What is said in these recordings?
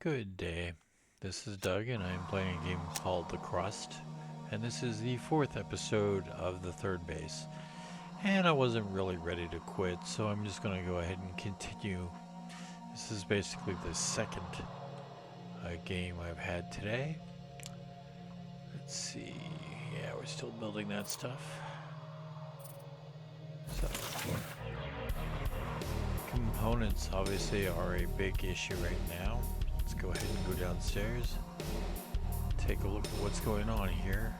Good day. This is Doug, and I am playing a game called The Crust. And this is the fourth episode of the third base. And I wasn't really ready to quit, so I'm just going to go ahead and continue. This is basically the second game I've had today. Let's see. Yeah, we're still building that stuff. So, components obviously are a big issue right now. Let's go ahead and go downstairs. Take a look at what's going on here.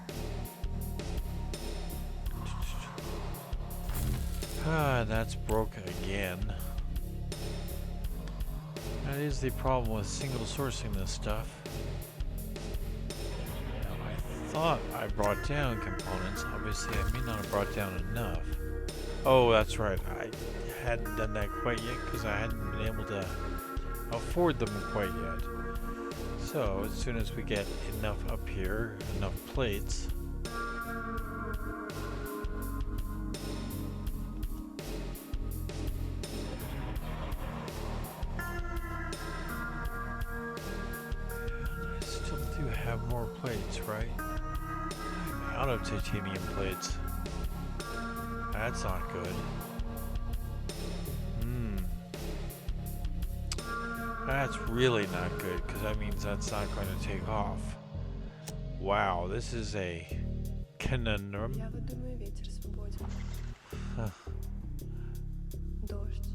That's broke again. That is the problem with single sourcing this stuff. Now, I thought I brought down components. Obviously, I may not have brought down enough. Oh, that's right. I hadn't done that quite yet because I hadn't been able to afford them quite yet. So, as soon as we get enough up here, enough plates, I still do have more plates, right? I'm out of titanium plates. That's not good. That's really not good, because that means that's not going to take off. Wow, this is a conundrum. Я вот думаю, ветер свободен. Huh. Дождь.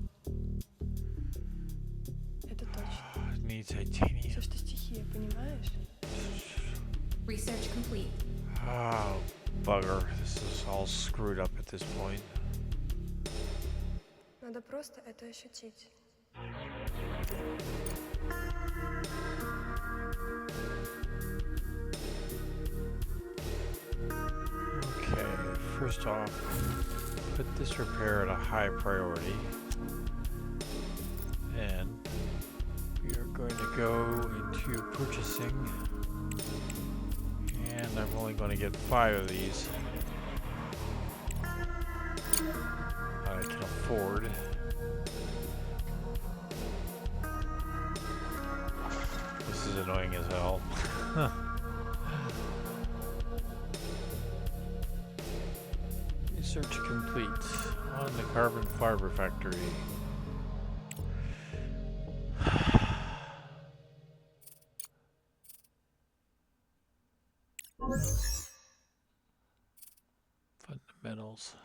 Это точно. Need titanium. Все, что стихия, понимаешь? Research complete. Oh, bugger. This is all screwed up at this point. Надо просто это ощутить. Okay, first off, put this repair at a high priority. And we are going to go into purchasing. And I'm only going to get 5 of these that I can afford. This is annoying as hell. Research complete on the carbon fiber factory. Fundamentals.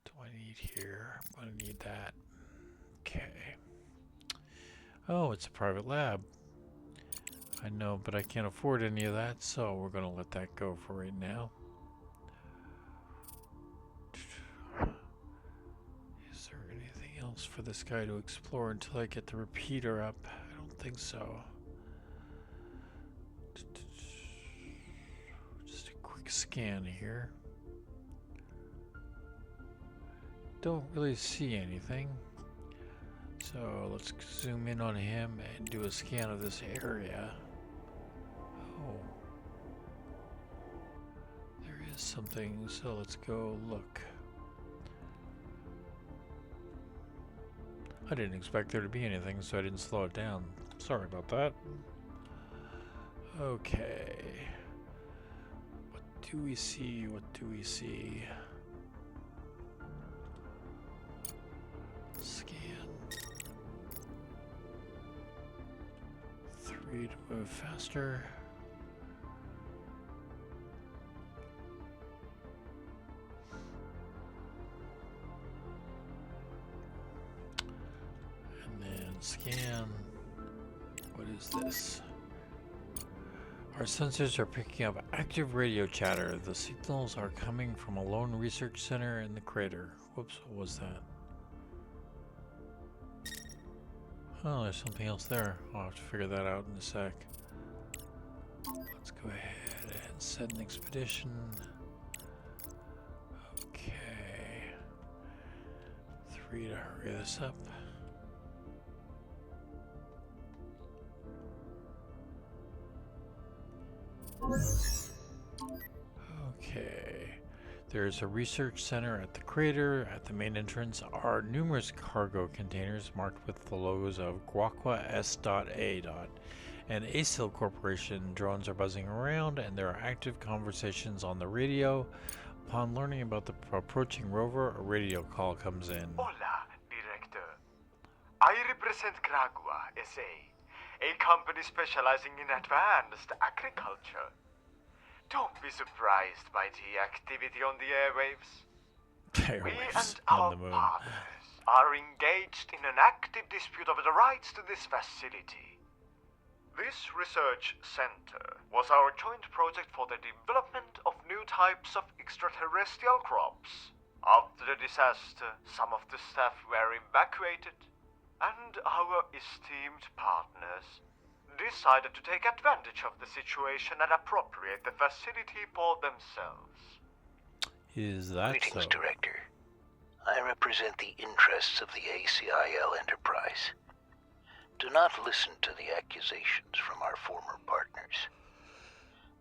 What do I need here? I'm going to need that. Okay. Oh, it's a private lab. I know, but I can't afford any of that, so we're going to let that go for right now. Is there anything else for this guy to explore until I get the repeater up? I don't think so. Just a quick scan here. Don't really see anything. So let's zoom in on him and do a scan of this area. Oh. There is something, so let's go look. I didn't expect there to be anything, so I didn't slow it down. Sorry about that. Okay. What do we see? What do we see? Scan. 3 to move faster. And then scan. What is this? Our sensors are picking up active radio chatter. The signals are coming from a lone research center in the crater. Whoops, what was that? Oh, there's something else there. I'll have to figure that out in a sec. Let's go ahead and set an expedition. Okay. 3 to hurry this up. Okay. There's a research center at the crater. At the main entrance are numerous cargo containers marked with the logos of Guaqua S.A. and ASIL Corporation. Drones are buzzing around, and there are active conversations on the radio. Upon learning about the approaching rover, a radio call comes in. Hola, Director. I represent Cragua S.A., a company specializing in advanced agriculture. Don't be surprised by the activity on the airwaves. We Airwaves and on our the moon. partners are engaged in an active dispute over the rights to this facility. This research center was our joint project for the development of new types of extraterrestrial crops. After the disaster, some of the staff were evacuated, and our esteemed partners decided to take advantage of the situation and appropriate the facility for themselves. Is that Greetings, so? Director. I represent the interests of the ACIL enterprise. Do not listen to the accusations from our former partners.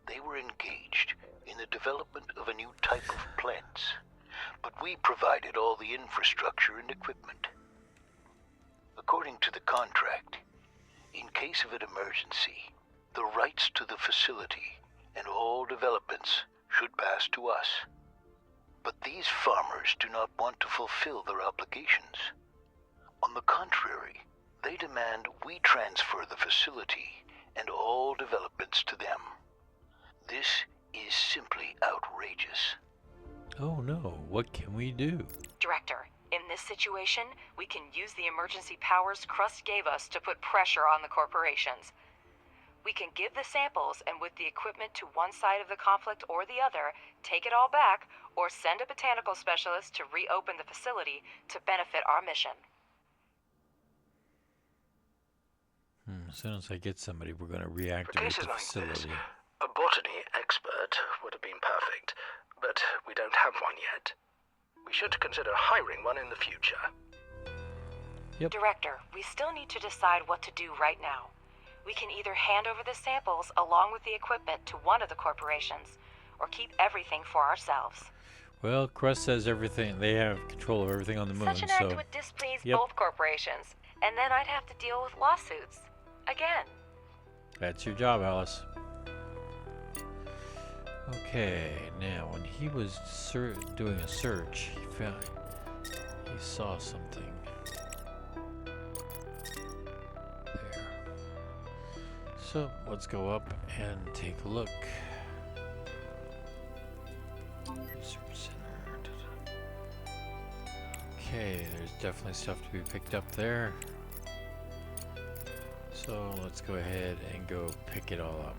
They were engaged in the development of a new type of plants, but we provided all the infrastructure and equipment. According to the contract, in case of an emergency, the rights to the facility and all developments should pass to us. But these farmers do not want to fulfill their obligations. On the contrary, they demand we transfer the facility and all developments to them. This is simply outrageous. Oh no, what can we do? Director, in this situation, we can use the emergency powers Crust gave us to put pressure on the corporations. We can give the samples and with the equipment to one side of the conflict or the other, take it all back, or send a botanical specialist to reopen the facility to benefit our mission. As soon as I get somebody, we're going to For reactivate cases the like this, facility. a botany expert would have been perfect, but we don't have one yet. We should consider hiring one in the future. Yep. Director, we still need to decide what to do right now. We can either hand over the samples along with the equipment to one of the corporations, or keep everything for ourselves. Well, Crust says everything. They have control of everything on the moon, Such an act so would displease Yep. both corporations, and then I'd have to deal with lawsuits. Again. that's your job, Alice. Okay, now when he was doing a search, he saw something. There. So let's go up and take a look. Research center. Okay, there's definitely stuff to be picked up there. So let's go ahead and go pick it all up.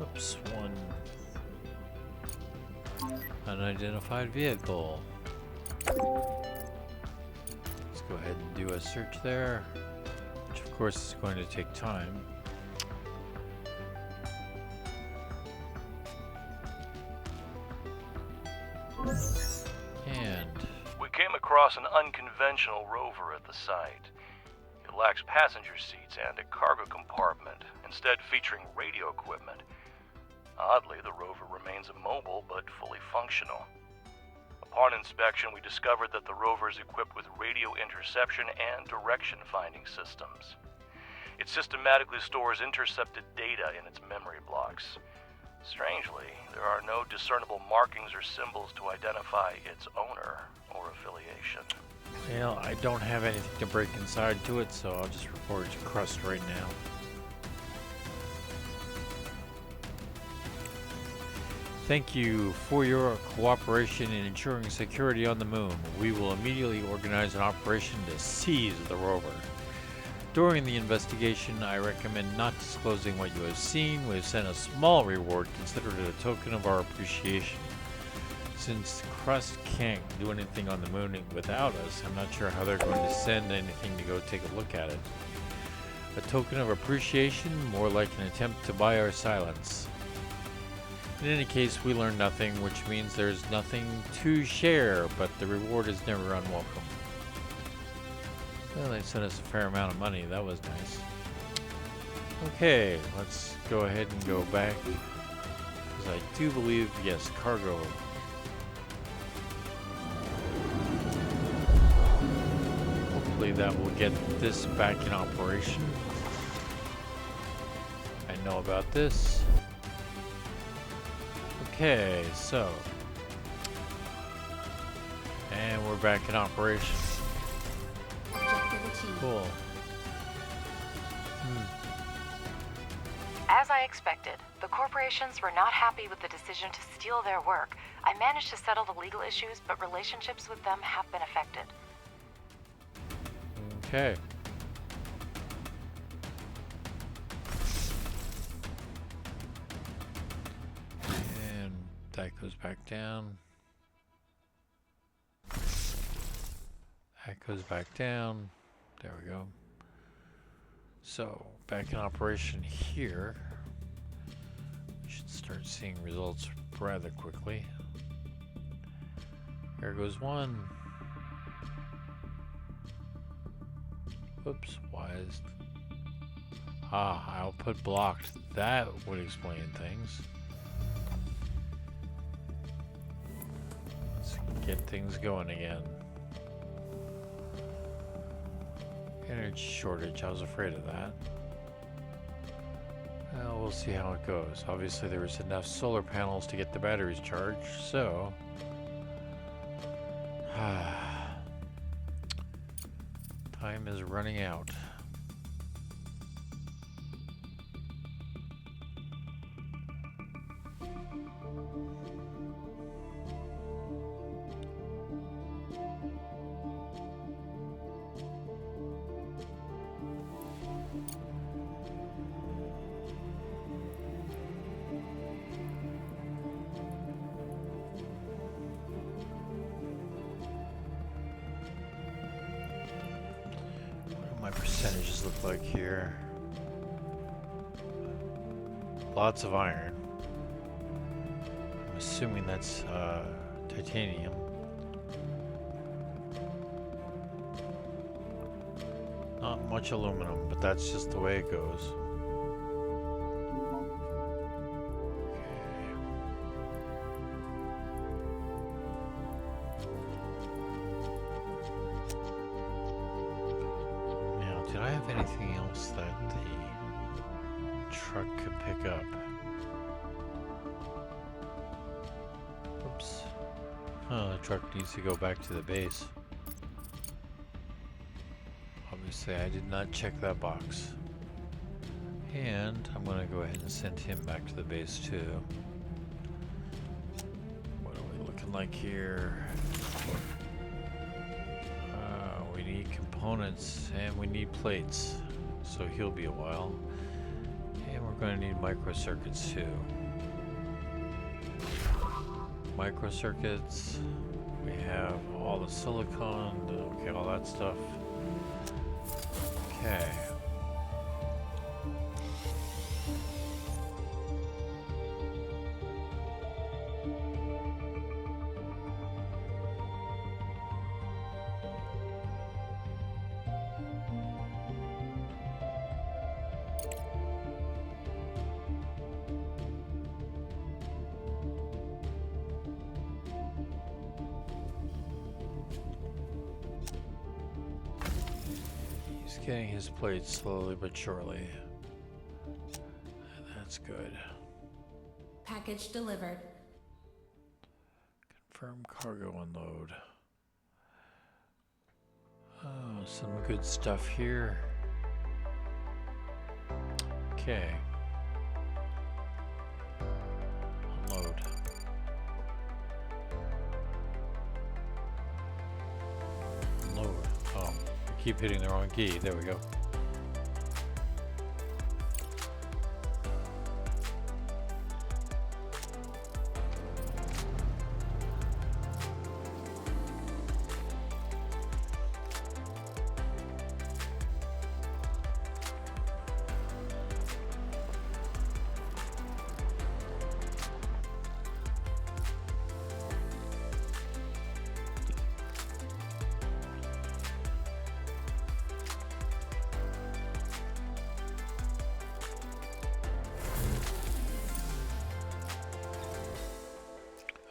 Oops, one unidentified vehicle. Let's go ahead and do a search there, which of course is going to take time. And We came across an unconventional rover at the site. It lacks passenger seats and a cargo compartment, instead featuring radio equipment. Oddly, the rover remains immobile but fully functional. Upon inspection, we discovered that the rover is equipped with radio interception and direction finding systems. It systematically stores intercepted data in its memory blocks. Strangely, there are no discernible markings or symbols to identify its owner or affiliation. well, I don't have anything to break inside to it, so I'll just report it to Crust right now. Thank you for your cooperation in ensuring security on the moon. We will immediately organize an operation to seize the rover. During the investigation, I recommend not disclosing what you have seen. We have sent a small reward considered a token of our appreciation. Since Crust can't do anything on the moon without us, I'm not sure how they're going to send anything to go take a look at it. A token of appreciation, more like an attempt to buy our silence. In any case, we learned nothing, which means there's nothing to share, but the reward is never unwelcome. Well, they sent us a fair amount of money. That was nice. Okay, let's go ahead and go back. Because I do believe, yes, cargo. Hopefully that will get this back in operation. I know about this. Okay, so. And we're back in operation. Objective achieved. Cool. As I expected, the corporations were not happy with the decision to steal their work. I managed to settle the legal issues, but relationships with them have been affected. Okay. And that goes back down. That goes back down. There we go. So, back in operation here. We should start seeing results rather quickly. There goes one. Oops, why is... output blocked. That would explain things. Let's get things going again. Energy shortage, I was afraid of that. Well, we'll see how it goes. Obviously there was enough solar panels to get the batteries charged, so... time is running out. My percentages look like here. Lots of iron. I'm assuming that's titanium. Not much aluminum, but that's just the way it goes. Did I have anything else that the truck could pick up? Oops. Oh, the truck needs to go back to the base. Obviously, I did not check that box. And I'm going to go ahead and send him back to the base too. What are we looking like here? We need components and we need plates, so he'll be a while. And we're going to need microcircuits too. Microcircuits, we have all the silicon, okay, all that stuff. Okay. Getting his plate slowly but surely. That's good. Package delivered. Confirm cargo unload. Oh, some good stuff here. Okay. Unload. Unload. Oh. Keep hitting the wrong key. There we go.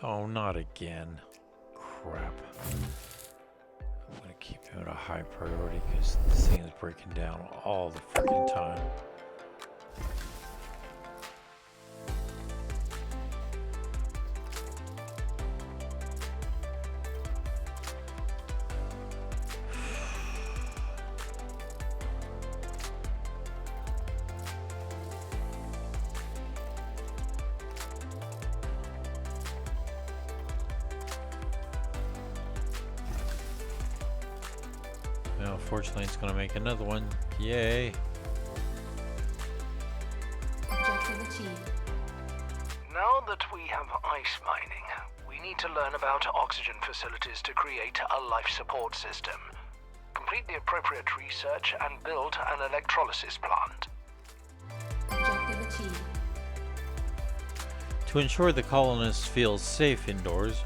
Oh, not again. Crap. I'm gonna keep him at a high priority because this thing is breaking down all the freaking time. Now, fortunately, it's going to make another one. Yay! Objective achieved. Now that we have ice mining, we need to learn about oxygen facilities to create a life support system. Complete the appropriate research and build an electrolysis plant. Objective achieved. To ensure the colonists feel safe indoors,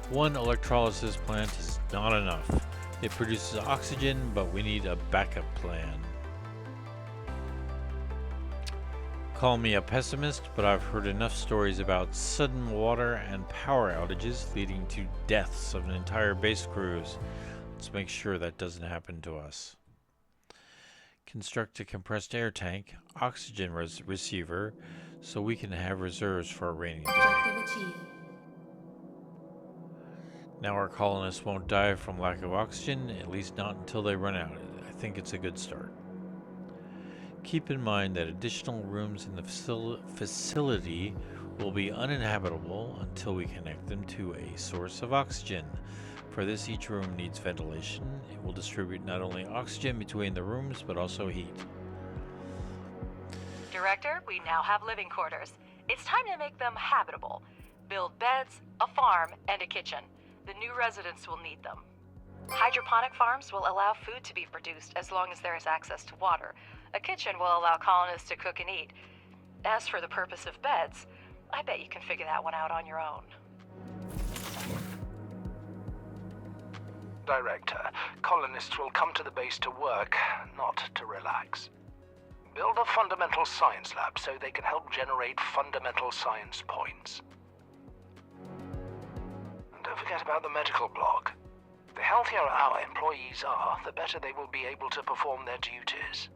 one electrolysis plant is not enough. It produces oxygen, but we need a backup plan. Call me a pessimist, but I've heard enough stories about sudden water and power outages leading to deaths of entire base crews. Let's make sure that doesn't happen to us. Construct a compressed air tank, oxygen receiver, so we can have reserves for a rainy day. Objective achieved. Now our colonists won't die from lack of oxygen, at least not until they run out. I think it's a good start. Keep in mind that additional rooms in the facility will be uninhabitable until we connect them to a source of oxygen. For this, each room needs ventilation. It will distribute not only oxygen between the rooms, but also heat. Director, we now have living quarters. It's time to make them habitable. Build beds, a farm, and a kitchen. The new residents will need them. Hydroponic farms will allow food to be produced as long as there is access to water. A kitchen will allow colonists to cook and eat. As for the purpose of beds, I bet you can figure that one out on your own. Director, colonists will come to the base to work, not to relax. Build a fundamental science lab so they can help generate fundamental science points. And don't forget about the medical block. The healthier our employees are, the better they will be able to perform their duties.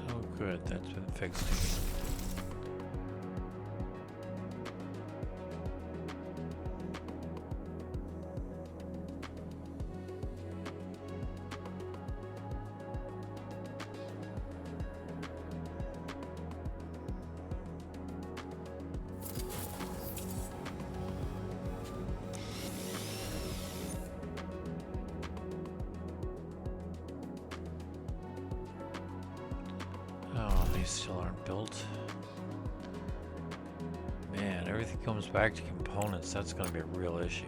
Oh good, that's been fixed. Oh, these still aren't built. Man, everything comes back to components. That's going to be a real issue.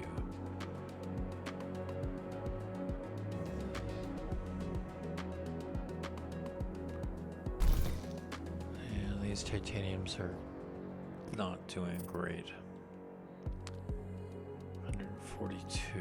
And these titaniums are not doing great. 142.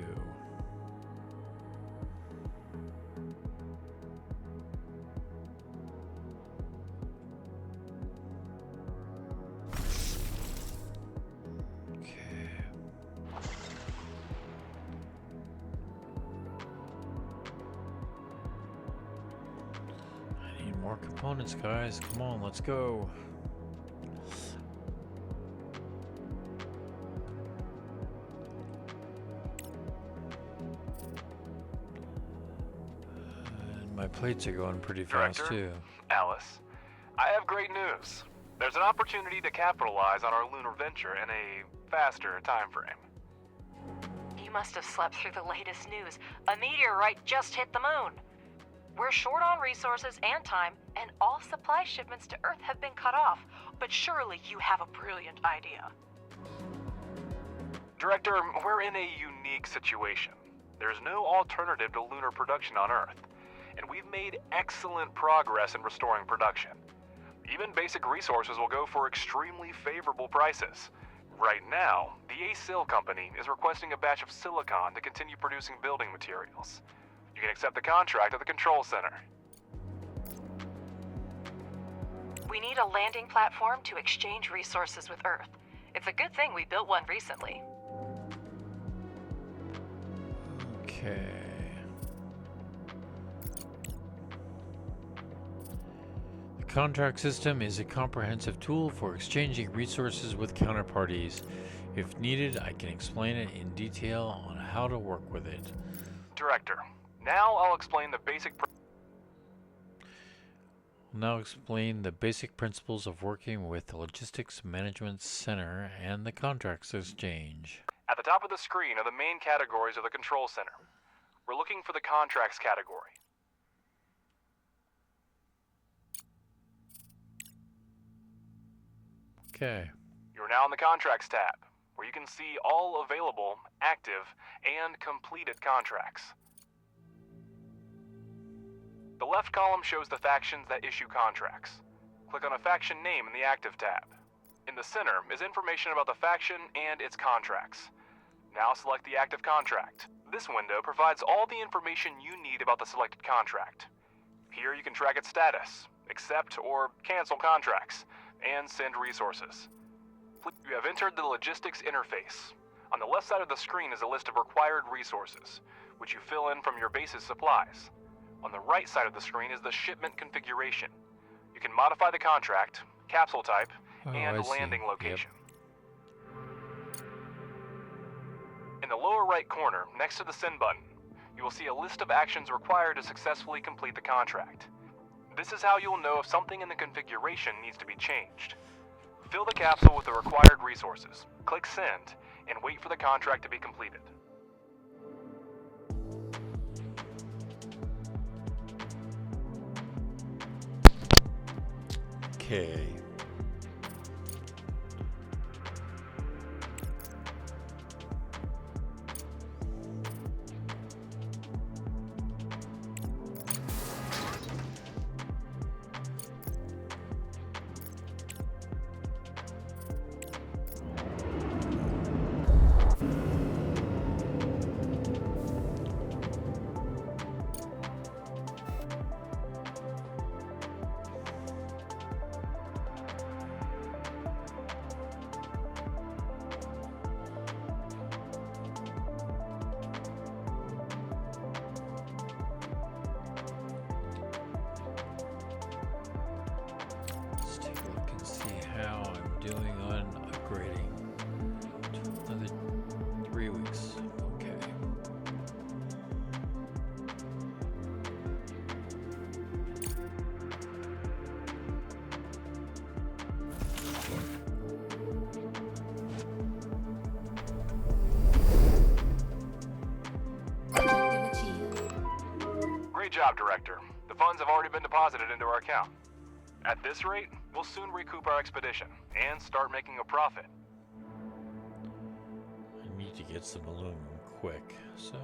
More components, guys. Come on, let's go. And my plates are going pretty fast, Director? too. Alice, I have great news. There's an opportunity to capitalize on our lunar venture in a faster time frame. You must have slept through the latest news. A meteorite just hit the moon. We're short on resources and time, and all supply shipments to Earth have been cut off. But surely you have a brilliant idea. Director, we're in a unique situation. There's no alternative to lunar production on Earth, and we've made excellent progress in restoring production. Even basic resources will go for extremely favorable prices. Right now, the ACIL company is requesting a batch of silicon to continue producing building materials. You can accept the contract at the control center. We need a landing platform to exchange resources with Earth. It's a good thing we built one recently. Okay. The contract system is a comprehensive tool for exchanging resources with counterparties. If needed, I can explain it in detail on how to work with it. Director, now I'll explain the basic I'll now explain the basic principles of working with the Logistics Management Center and the Contracts Exchange. At the top of the screen are the main categories of the control center. We're looking for the contracts category. Okay. You're now in the contracts tab, where you can see all available, active, and completed contracts. The left column shows the factions that issue contracts. Click on a faction name in the active tab. In the center is information about the faction and its contracts. Now select the active contract. This window provides all the information you need about the selected contract. Here you can track its status, accept or cancel contracts, and send resources. You have entered the logistics interface. On the left side of the screen is a list of required resources, which you fill in from your base's supplies. On the right side of the screen is the shipment configuration. You can modify the contract, capsule type, and landing location. In the lower right corner, next to the send button, you will see a list of actions required to successfully complete the contract. This is how you'll know if something in the configuration needs to be changed. Fill the capsule with the required resources, click send, and wait for the contract to be completed. Okay. Let's take a look and see how I'm doing on upgrading. Another 3 weeks. Okay. Objective achieved. Great job, Director. The funds have already been deposited into our account. At this rate, we'll soon recoup our expedition and start making a profit. I need to get some aluminum quick, so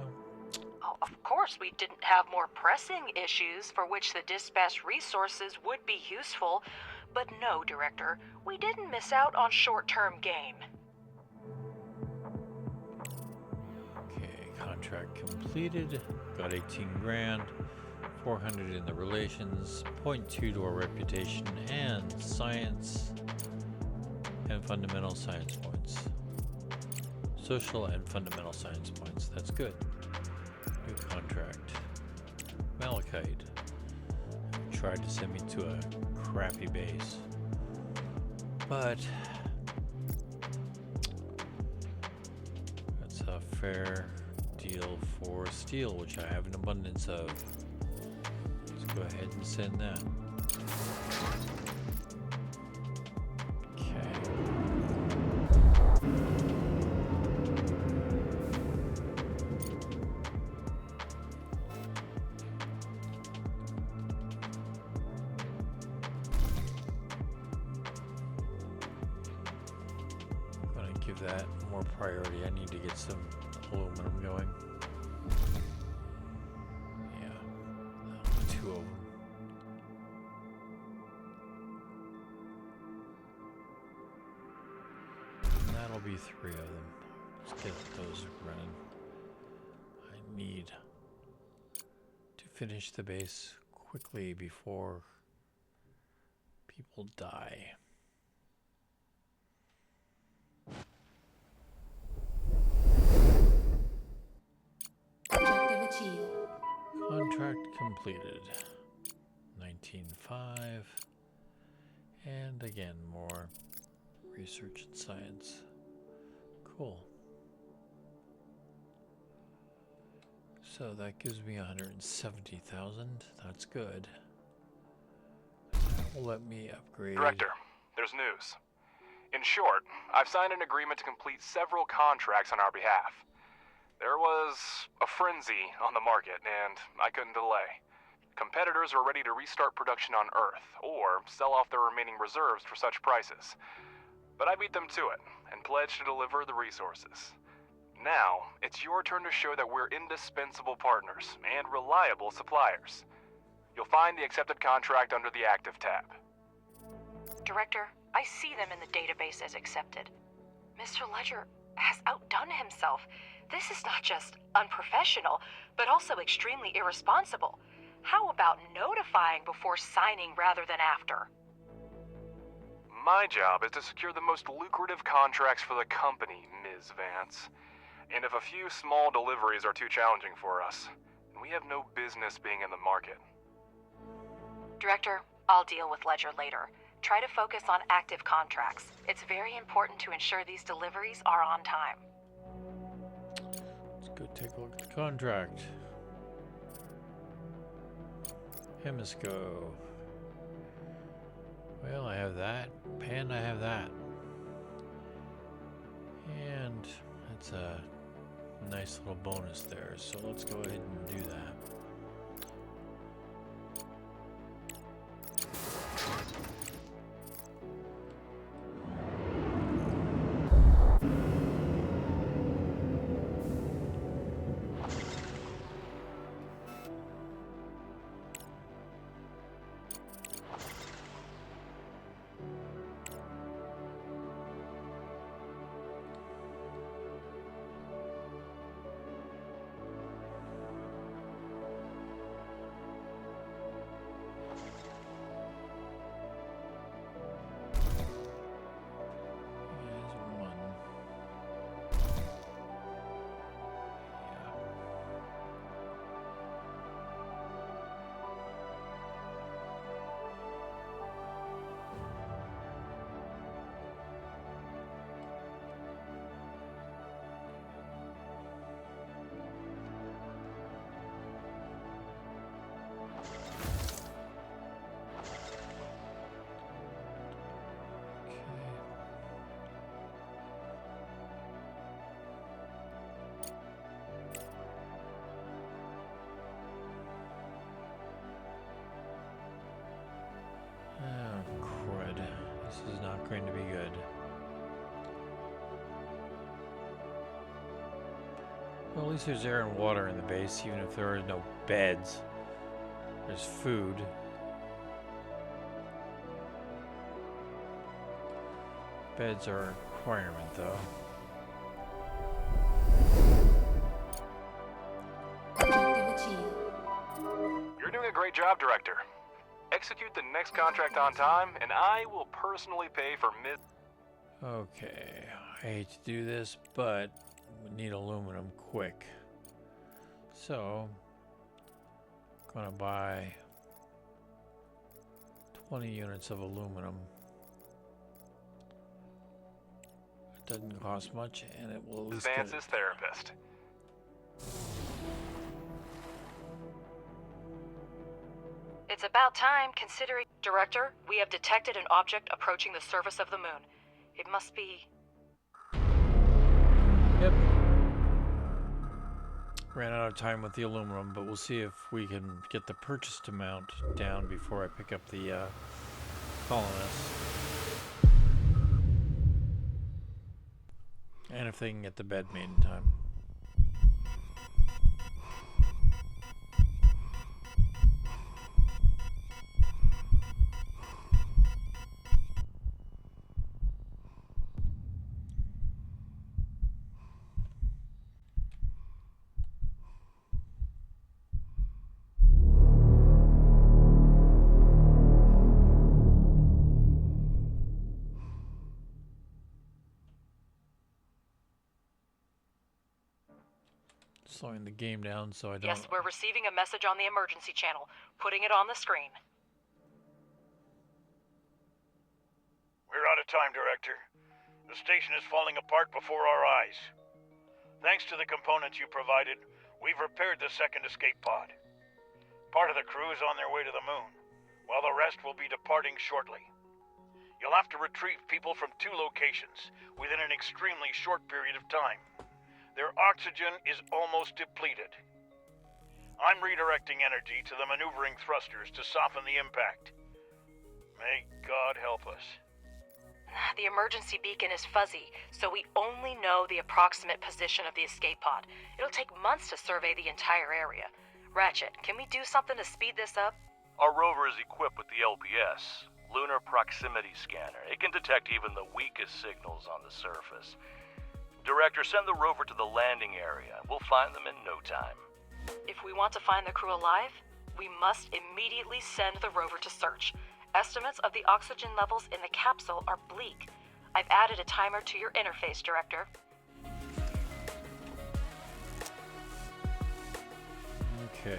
Oh, of course, we didn't have more pressing issues for which the dispatched resources would be useful. But no, Director, we didn't miss out on short-term gain. okay, contract completed. Got 18 grand, 400 in the relations, 0.2 to our reputation, and science and fundamental science points. Social and fundamental science points. That's good. New contract. Malachite. Tried to send me to a crappy base. But that's a fair deal for steel, which I have an abundance of. Let's go ahead and send that. Okay. I'm gonna give that more priority. I need to get some aluminum going. Yeah, that'll be 2 of them. And that'll be 3 of them. Let's get those running. I need to finish the base quickly before people die. Objective achieved. Contract completed. 19.5. And again, more research and science. Cool. So that gives me 170,000. That's good. That will let me upgrade. Director, there's news. In short, I've signed an agreement to complete several contracts on our behalf. There was a frenzy on the market, and I couldn't delay. Competitors are ready to restart production on Earth, or sell off their remaining reserves for such prices. But I beat them to it, and pledged to deliver the resources. Now, it's your turn to show that we're indispensable partners, and reliable suppliers. You'll find the accepted contract under the Active tab. Director, I see them in the database as accepted. Mr. Ledger has outdone himself. This is not just unprofessional, but also extremely irresponsible. How about notifying before signing rather than after? My job is to secure the most lucrative contracts for the company, Ms. Vance. And if a few small deliveries are too challenging for us, we have no business being in the market. Director, I'll deal with Ledger later. Try to focus on active contracts. It's very important to ensure these deliveries are on time. Let's go take a look at the contract. Hemisco. Well, I have that. Pen, I have that. And that's a nice little bonus there. So let's go ahead and do that. Oh, crud. This is not going to be good. Well, at least there's air and water in the base, even if there are no beds. There's food. Beds are a requirement, though. Objective achieved. You're doing a great job, Director. Execute the next contract on time, and I will personally pay for Ms. Okay, I hate to do this, but we need aluminum quick. So, gonna buy 20 units of aluminum. It doesn't cost much, and it will at least get Vance's therapist. It's about time, considering... Director, we have detected an object approaching the surface of the moon. It must be... Yep. Ran out of time with the aluminum, but we'll see if we can get the purchased amount down before I pick up the colonists. And if they can get the bed made in time. slowing the game down so I don't... Yes, we're receiving a message on the emergency channel. Putting it on the screen. We're out of time, Director. The station is falling apart before our eyes. Thanks to the components you provided, we've repaired the second escape pod. Part of the crew is on their way to the moon, while the rest will be departing shortly. You'll have to retrieve people from 2 locations within an extremely short period of time. Their oxygen is almost depleted. I'm redirecting energy to the maneuvering thrusters to soften the impact. May God help us. The emergency beacon is fuzzy, so we only know the approximate position of the escape pod. It'll take months to survey the entire area. Ratchet, can we do something to speed this up? Our rover is equipped with the LPS, Lunar Proximity Scanner. It can detect even the weakest signals on the surface. Director, send the rover to the landing area. We'll find them in no time. If we want to find the crew alive, we must immediately send the rover to search. Estimates of the oxygen levels in the capsule are bleak. I've added a timer to your interface, Director. Okay.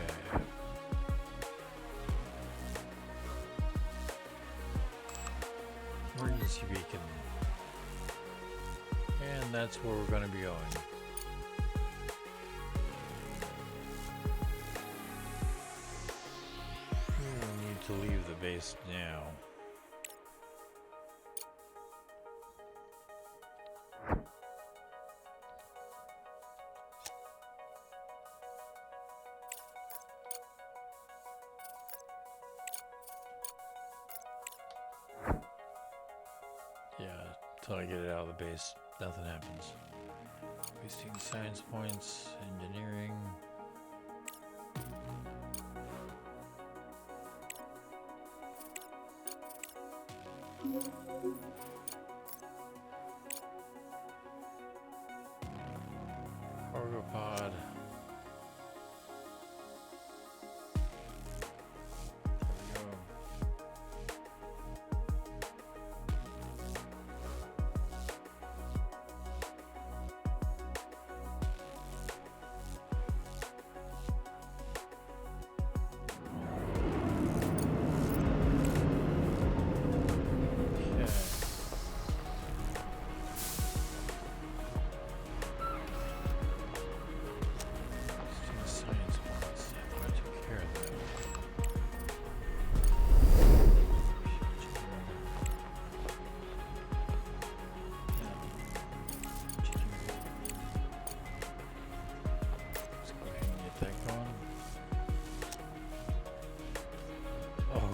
Emergency beacon. And that's where we're going to be going. We need to leave the base now. Yeah, until I get it out of the base, nothing happens. Wasting science points, engineering. Cargo pod. There we go. Okay. Science points. I thought I took care of that. Let's go ahead and get that going. Oh.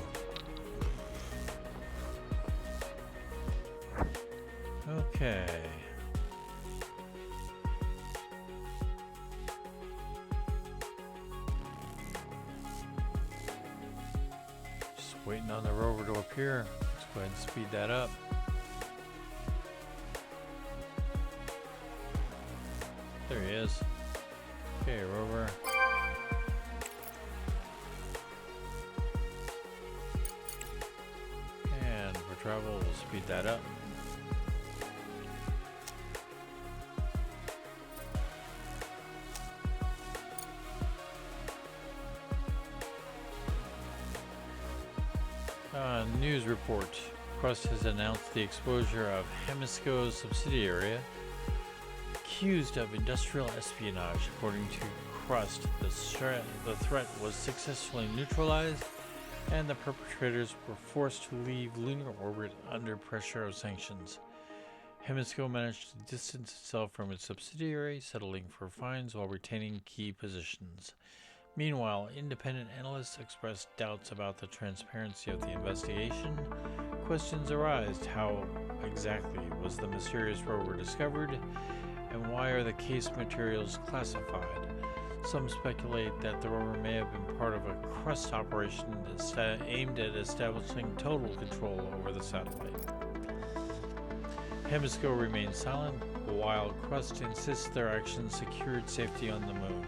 Okay. Just waiting on the rover to appear. Let's go ahead and speed that up. There he is. Okay, rover. And for travel, we'll speed that up. News report. Crust has announced the exposure of Hemisco's subsidiary accused of industrial espionage. According to Crust, the threat was successfully neutralized and the perpetrators were forced to leave lunar orbit under pressure of sanctions. Hemisco managed to distance itself from its subsidiary, settling for fines while retaining key positions. Meanwhile, independent analysts expressed doubts about the transparency of the investigation. Questions arise: how exactly was the mysterious rover discovered, and why are the case materials classified? Some speculate that the rover may have been part of a Crust operation aimed at establishing total control over the satellite. Hemisco remains silent, while Crust insists their actions secured safety on the moon.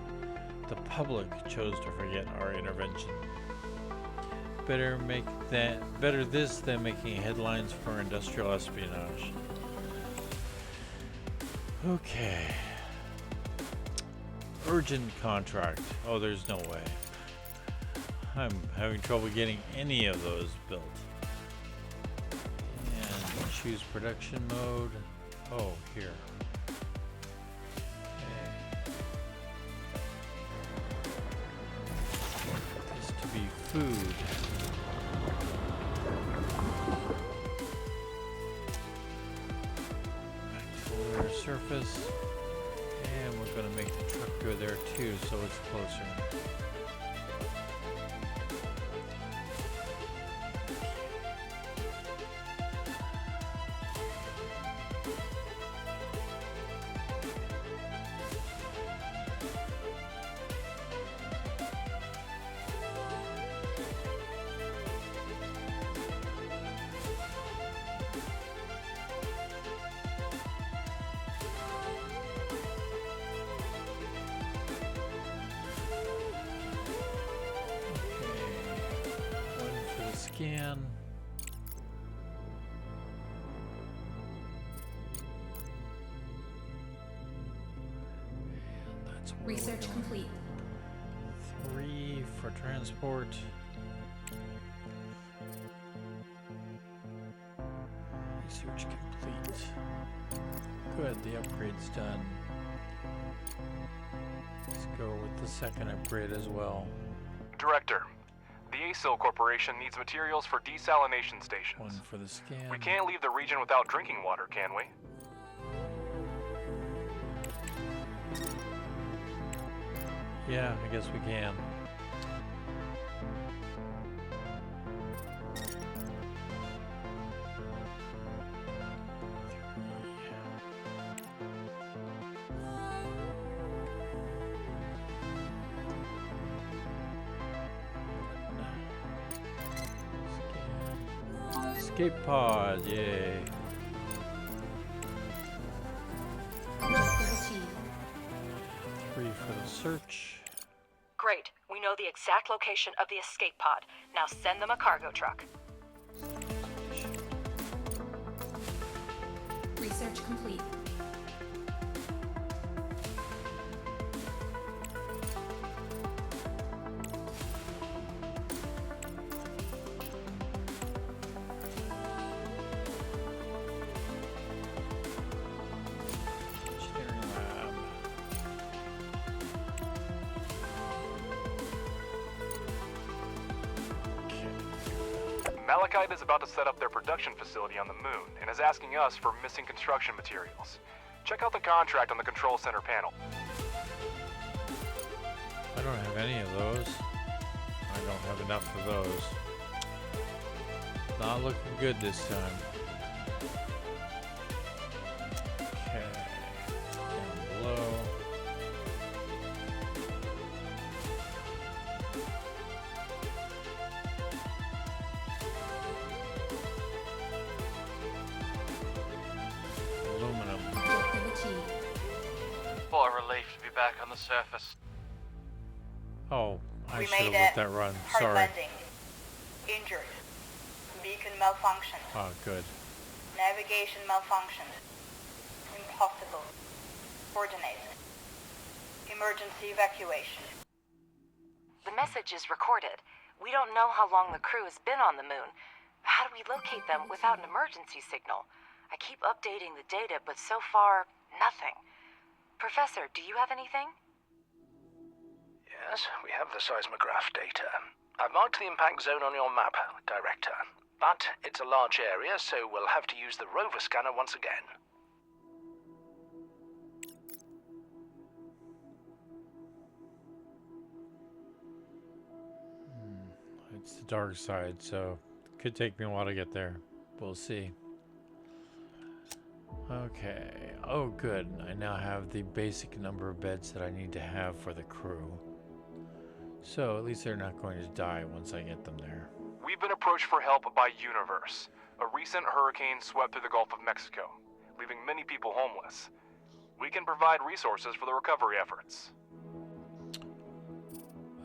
The public chose to forget our intervention. Better this than making headlines for industrial espionage. Okay. urgent contract. Oh, there's no way. I'm having trouble getting any of those built. And choose production mode. Oh, here. Okay. This to be food. Back to lunar surface. And we're going to make the truck go there too, so it's closer. Scan. That's where Research complete. 3 for transport. Research complete. Good, the upgrade's done. Let's go with the second upgrade as well. Director, the ASIL Corporation needs materials for desalination stations. 1 for the scan. We can't leave the region without drinking water, can we? Yeah, I guess we can. Escape pod, yay. Objective achieved. 3 for the search. Great. We know the exact location of the escape pod. Now send them a cargo truck. Research complete. Engineering lab. Malachite is about to set up their production facility on the moon and is asking us for missing construction materials. Check out the contract on the control center panel. I don't have any of those. I don't have enough of those. Not looking good this time. Okay. Down below. Aluminum. Objective achieved. What a relief to be back on the surface. Oh, I We should have made let it. that run. Hard Sorry. landing. Injured. Beacon malfunctioned. Oh, good. Navigation malfunctioned. Impossible. Coordinates. Emergency evacuation. The message is recorded. We don't know how long the crew has been on the moon. How do we locate them without an emergency signal? I keep updating the data, but so far, nothing. Professor, do you have anything? Yes, we have the seismograph data. I've marked the impact zone on your map, Director. But it's a large area, so we'll have to use the rover scanner once again. It's the dark side, so it could take me a while to get there. We'll see. Okay. Oh, good. I now have the basic number of beds that I need to have for the crew. So at least they're not going to die once I get them there. We've been approached for help by Universe. A recent hurricane swept through the Gulf of Mexico, leaving many people homeless. We can provide resources for the recovery efforts.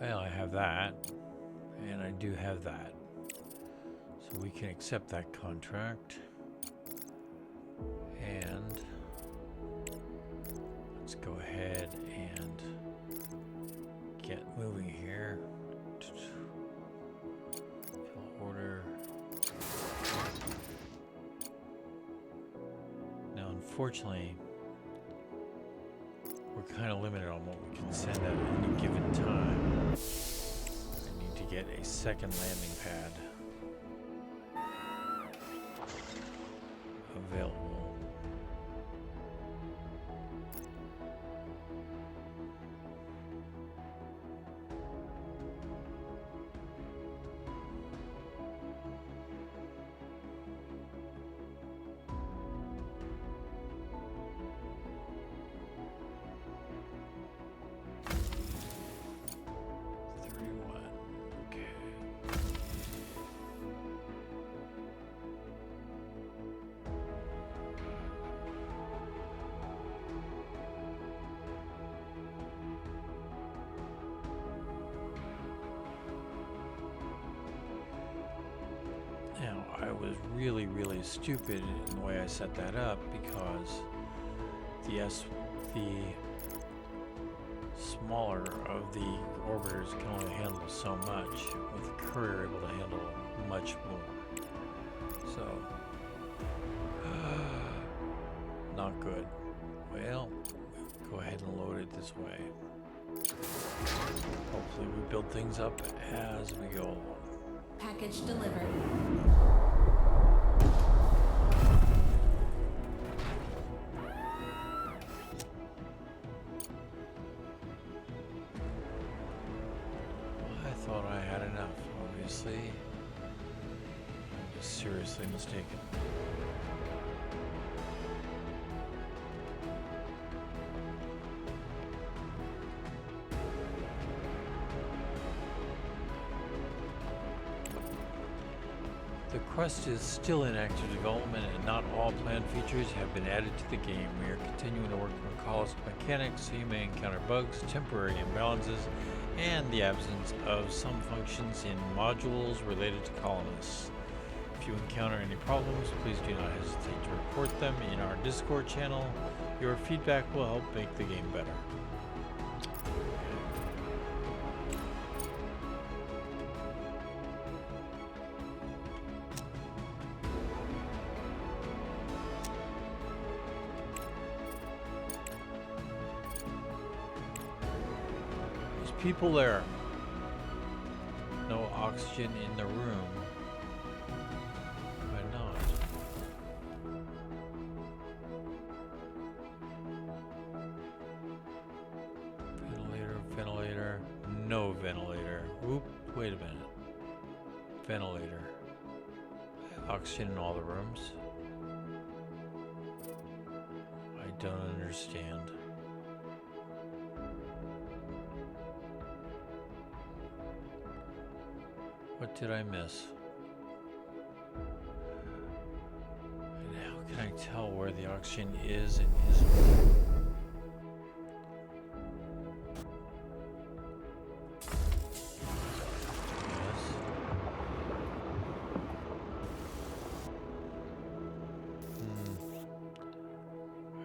Well, I have that. And I do have that. So we can accept that contract. And let's go ahead and unfortunately, we're kind of limited on what we can send at any given time. We need to get a second landing pad available. Now, I was really stupid in the way I set that up because the smaller of the orbiters can only handle so much, with the courier able to handle much more. So, not good. Well, go ahead and load it this way. Hopefully we build things up as we go along. Package delivered. I thought I had enough, obviously. I was seriously mistaken. The Crust is still in active development and not all planned features have been added to the game. We are continuing to work on colorist mechanics so you may encounter bugs, temporary imbalances, and the absence of some functions in modules related to colonists. If you encounter any problems, please do not hesitate to report them in our Discord channel. Your feedback will help make the game better. People there. No oxygen in the room. Why not? Ventilator. No ventilator. Oop, wait a minute. Ventilator. Oxygen in all the rooms. I don't understand. What did I miss? And how can I tell where the oxygen is and isn't? Yes.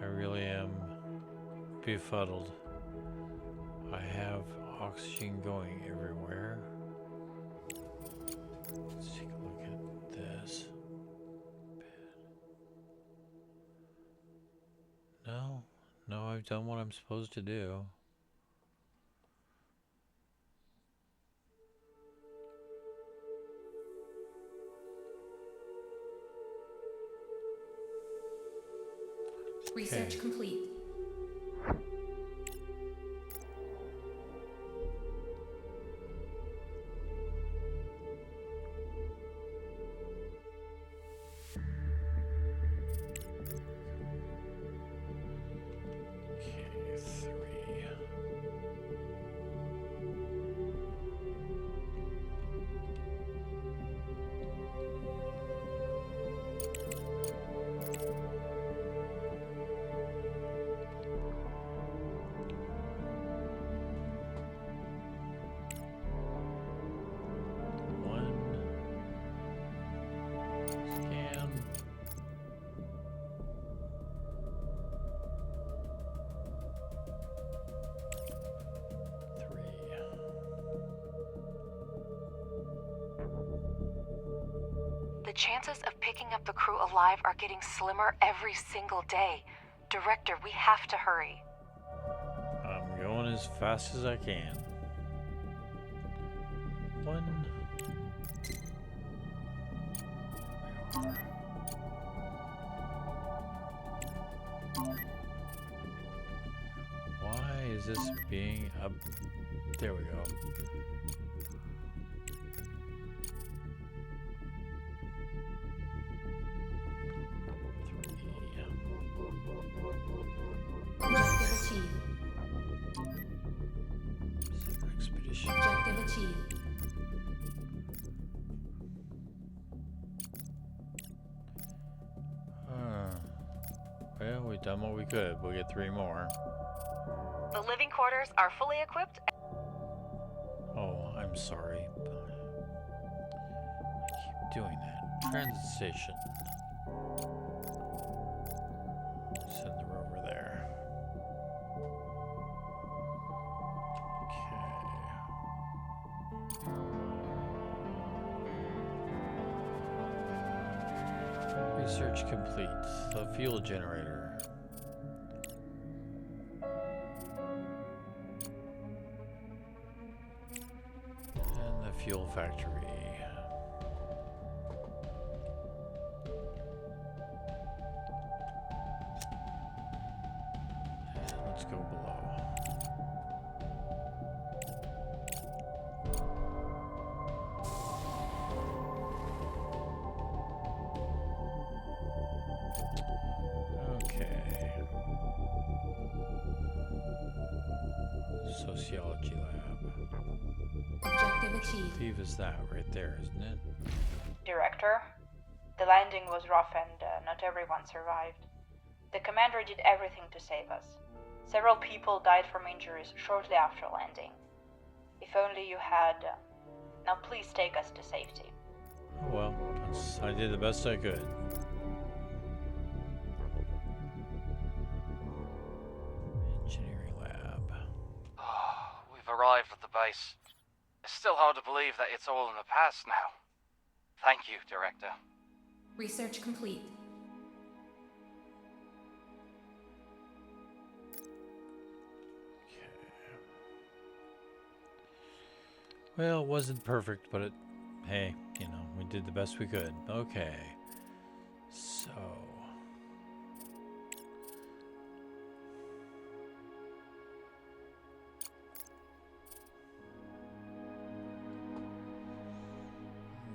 I really am befuddled. I have oxygen going everywhere. Let's take a look at this. No, I've done what I'm supposed to do. Research complete. The chances of picking up the crew alive are getting slimmer every single day. Director, we have to hurry. I'm going as fast as I can. One. Why is this being up? There we go. Objective achieved. Expedition. Objective achieved. Well, we've done what we could. We'll get 3 more. The living quarters are fully equipped. Oh, I'm sorry. I keep doing that. Transit station. Send the rover there. Okay. Research complete. The fuel generator. And the fuel factory. And let's go below. Okay. Sociology lab. Objective achieved. Steve is that right there, isn't it? Director, the landing was rough and not everyone survived. The commander did everything to save us. Several people died from injuries shortly after landing. If only you had... Now please take us to safety. Oh well, I did the best I could. Engineering lab. We've arrived at the base. It's still hard to believe that it's all in the past now. Thank you, Director. Research complete. Well, it wasn't perfect, but it, hey, you know, we did the best we could. Okay. So.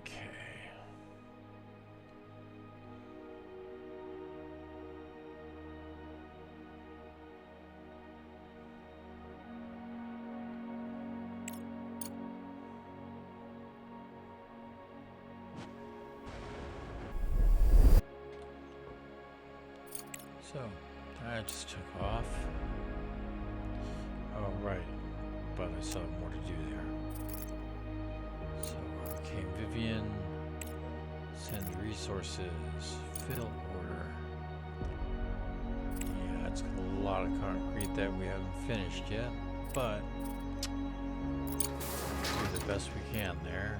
Okay. So, I just took off. Oh, right. But I still have more to do there. So, Arcane Vivian. Send resources. Fill order. Yeah, it's a lot of concrete that we haven't finished yet. But, do the best we can there.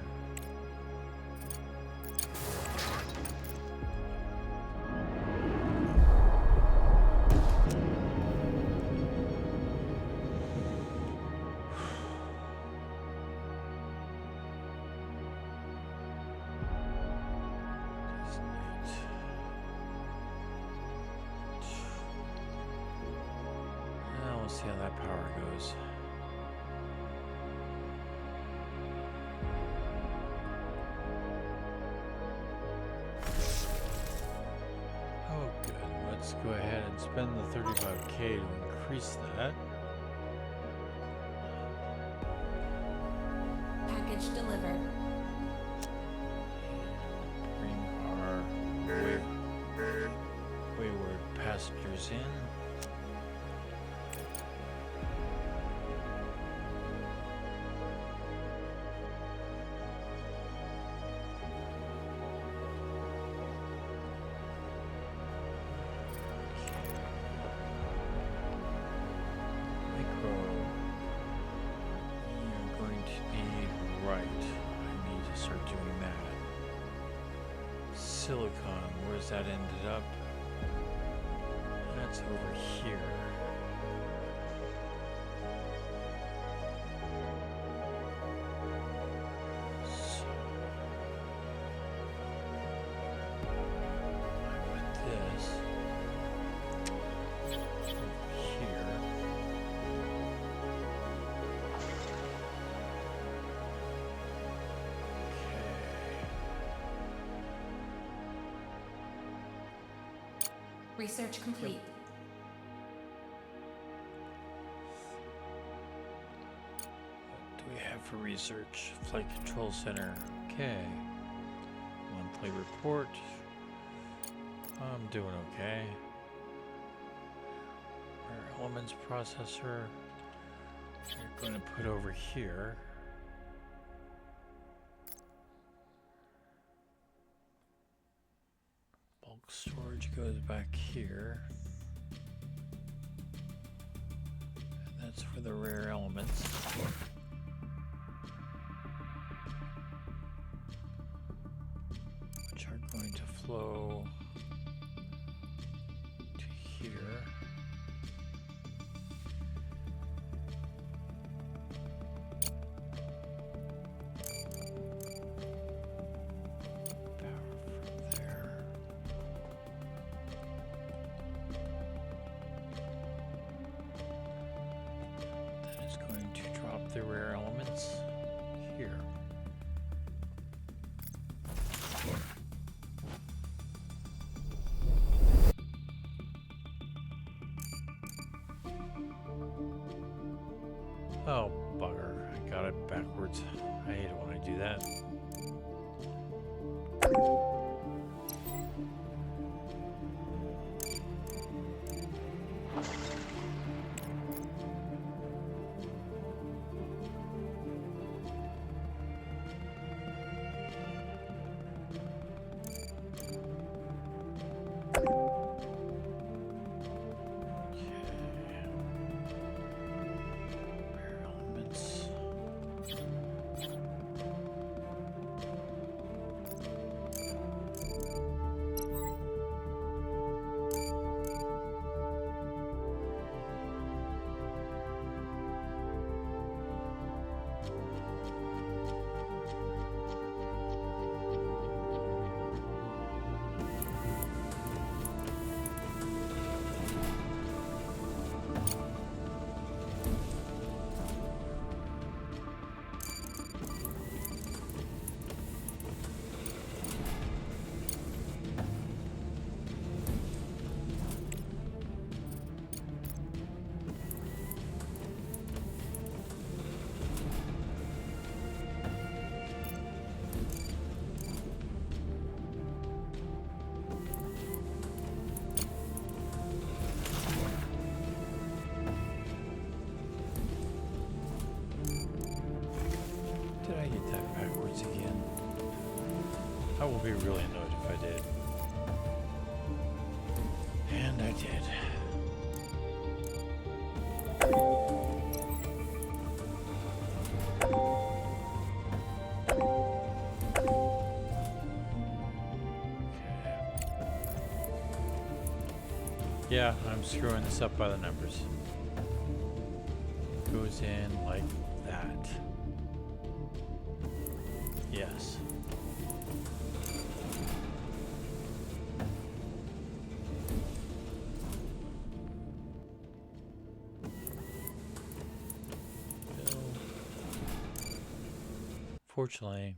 Now we'll see how that power goes. Oh, good. Let's go ahead and spend the 35K to increase that. Package delivered. Bring our wayward passengers in. Micro. You're going to need right. I need to start doing that. Silicon, where's that ended up? That's over here. So I put this over here. Research complete. What do we have for research? Flight Control Center. Okay. Monthly report. I'm doing okay. Our elements processor. We're going to put over here. Bulk storage goes back here. And that's for the rare elements. Which are going to flow to here. The rare elements here. Oh, bugger. I got it backwards. I hate it when I do that. Did I get that backwards again? I will be really annoyed if I did. And I did. Yeah, I'm screwing this up by the numbers. Goes in like that. Yes. Fortunately,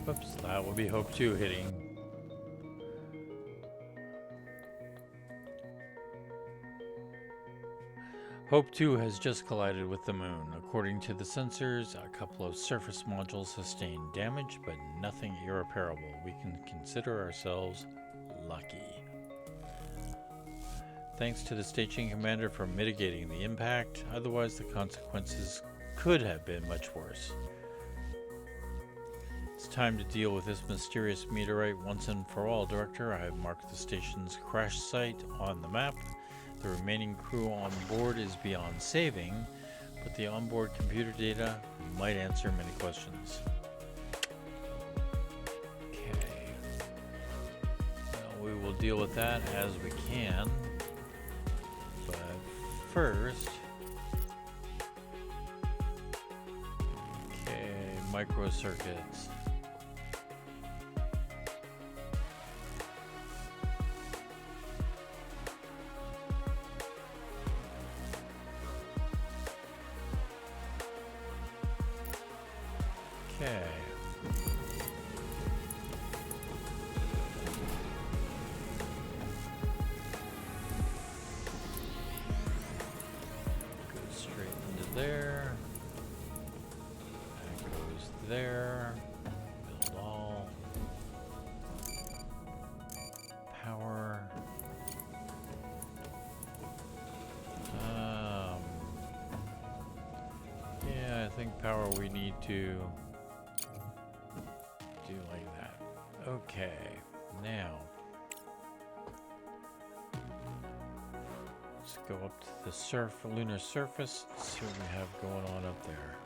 whoops, that will be Hope 2 hitting. Hope 2 has just collided with the moon. According to the sensors, a couple of surface modules sustained damage, but nothing irreparable. We can consider ourselves lucky. Thanks to the station commander for mitigating the impact, otherwise the consequences could have been much worse. It's time to deal with this mysterious meteorite once and for all, Director. I have marked the station's crash site on the map. The remaining crew on board is beyond saving, but the onboard computer data might answer many questions. Okay. Well, we will deal with that as we can. But first, okay, microcircuits. Okay. Goes straight into there. That goes there. Build all. Power. Yeah, I think power we need to do like that. Okay, now let's go up to the lunar surface, see what we have going on up there.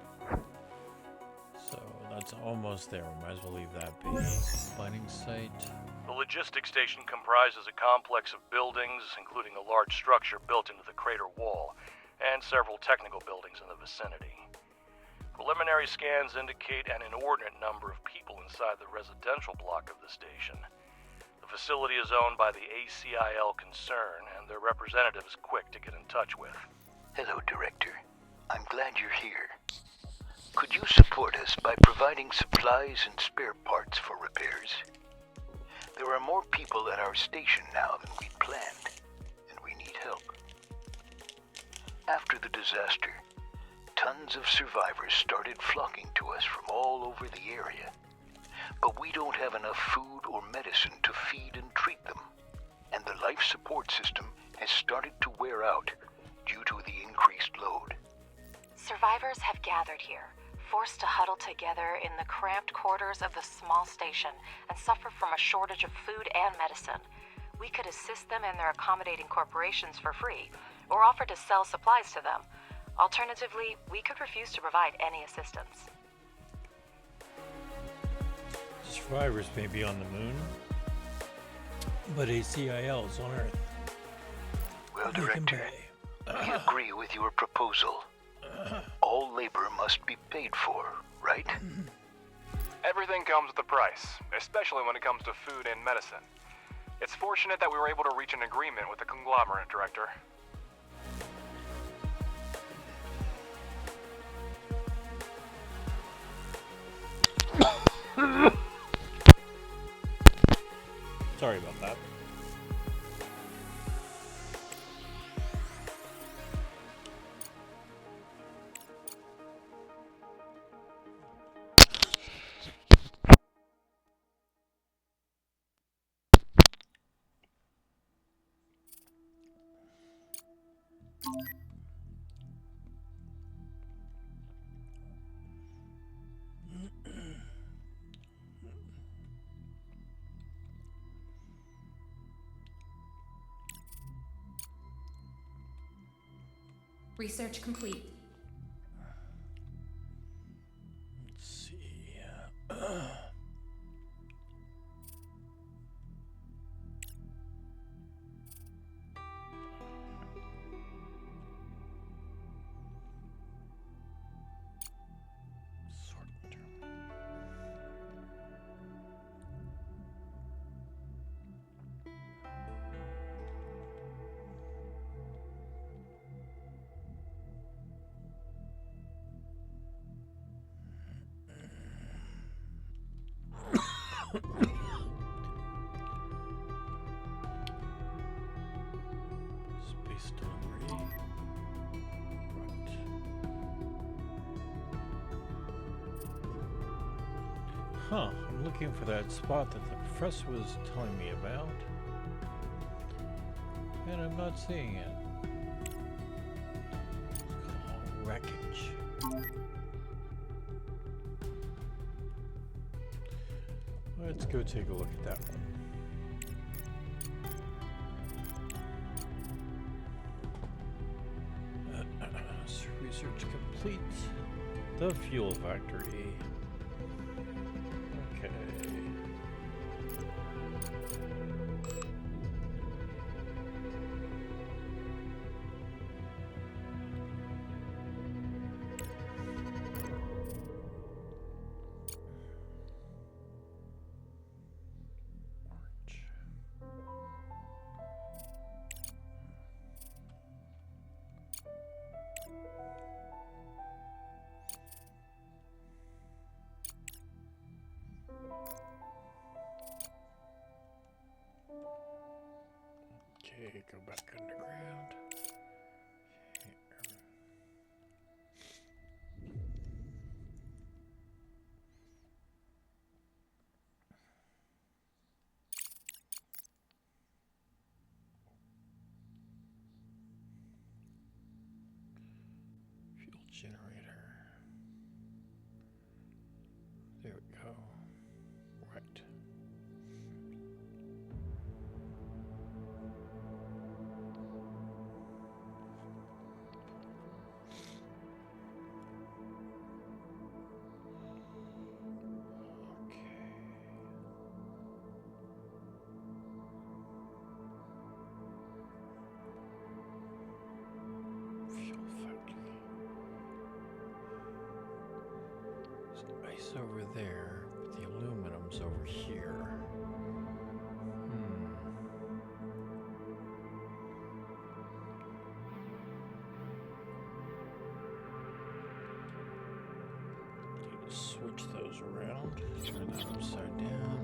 So that's almost there. We might as well leave that be. Mining site. The logistics station comprises a complex of buildings, including a large structure built into the crater wall, and several technical buildings in the vicinity. Preliminary scans indicate an inordinate number of people inside the residential block of the station. The facility is owned by the ACIL concern, and their representative is quick to get in touch with. Hello, Director. I'm glad you're here. Could you support us by providing supplies and spare parts for repairs? There are more people at our station now than we'd planned, and we need help. After the disaster, tons of survivors started flocking to us from all over the area. But we don't have enough food or medicine to feed and treat them, and the life support system has started to wear out due to the increased load. Survivors have gathered here, forced to huddle together in the cramped quarters of the small station and suffer from a shortage of food and medicine. We could assist them in their accommodating corporations for free, or offer to sell supplies to them. Alternatively, we could refuse to provide any assistance. Survivors may be on the moon, but ACIL is on Earth. Well, They can Director, pay. we agree with your proposal. All labor must be paid for, right? Everything comes with a price, especially when it comes to food and medicine. It's fortunate that we were able to reach an agreement with the conglomerate, Director. Sorry about that. Research complete. Let's see. Sort term. Space delivery. Right. Huh, I'm looking for that spot that the professor was telling me about. And I'm not seeing it. It's called wreckage. Let's go take a look at that one. Research complete. The fuel factory. Okay. go back underground. Fuel generator. There we go. Right. Fuel factory. There's ice over there, but the aluminum's over here. Need to switch those around. Turn that upside down.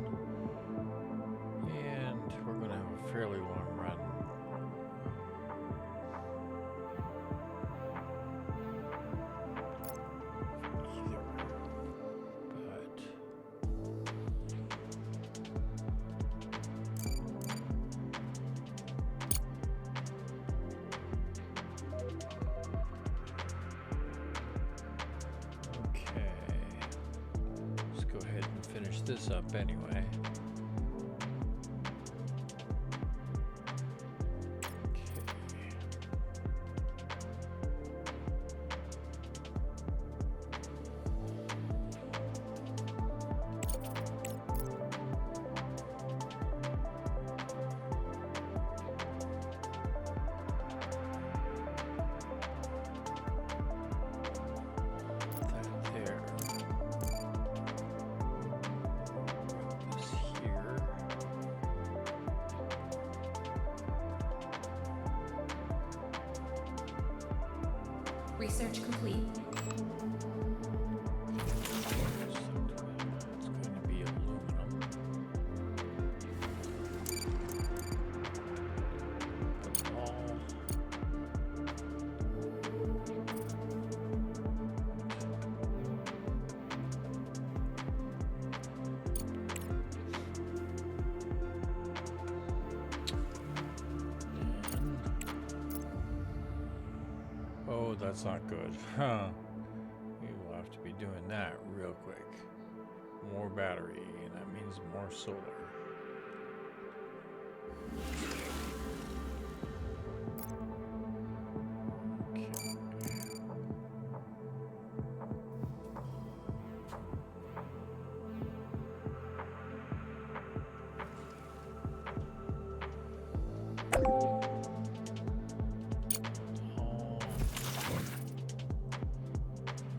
And we're going to have a fairly long run. This up anyway. Research complete. It's going to be aluminum. All. Oh, that's not good. Huh. We will have to be doing that real quick. More battery, and that means more solar.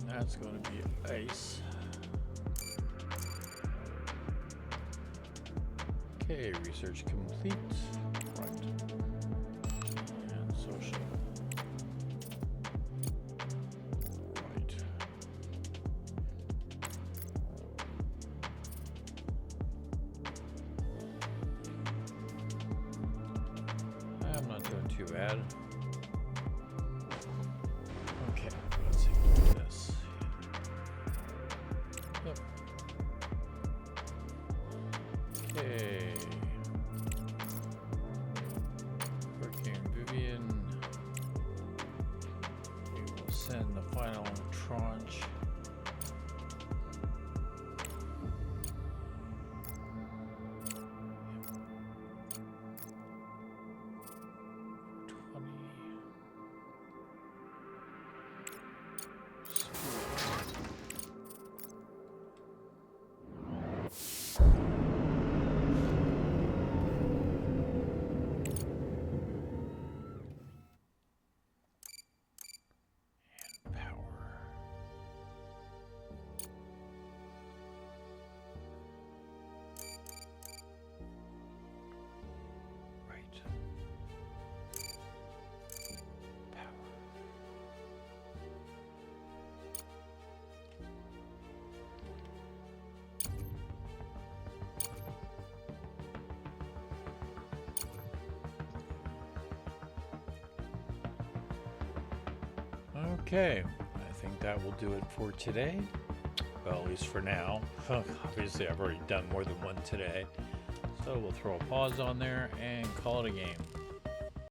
That's going to be ice. Okay, research complete. Right. And social. Right. I'm not doing too bad. Okay, let's see this. Yep. Okay. Hurricane Vivian. We will send the final tranche. Okay, I think that will do it for today. Well, at least for now. Obviously, I've already done more than one today. So we'll throw a pause on there and call it a game.